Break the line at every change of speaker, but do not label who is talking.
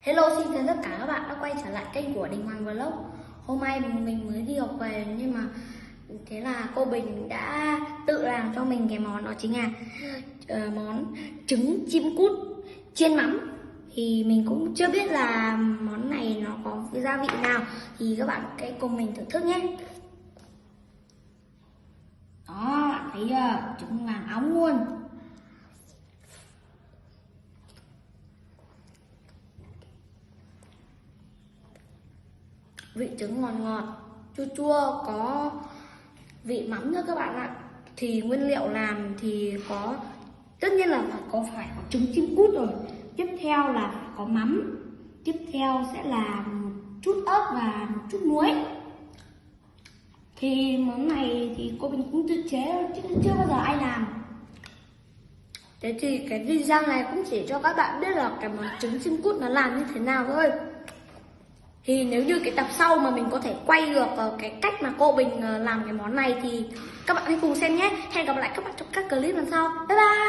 Hello, xin chào tất cả các bạn đã quay trở lại kênh của Đình Hoàng Vlog. Hôm nay mình mới đi học về nhưng mà thế là cô Bình đã tự làm cho mình cái món đó chính là món trứng chim cút chiên mắm. Thì mình cũng chưa biết là món này nó có cái gia vị nào, thì các bạn hãy cùng mình thưởng thức nhé. Đó, bạn thấy chưa? Trứng vàng óng luôn. Vị trứng ngọt ngọt, chua chua, có vị mắm nữa các bạn ạ. Thì nguyên liệu làm thì có, tất nhiên là phải có trứng chim cút rồi. Tiếp theo là phải có mắm. Tiếp theo sẽ là một chút ớt và một chút muối. Thì món này thì cô Bình cũng tự chế chứ chưa bao giờ ai làm. Thế thì cái video này cũng chỉ cho các bạn biết là cái món trứng chim cút nó làm như thế nào thôi. Thì nếu như cái tập sau mà mình có thể quay được cái cách mà cô Bình làm cái món này thì các bạn hãy cùng xem nhé. Hẹn gặp lại các bạn trong các clip lần sau. Bye bye.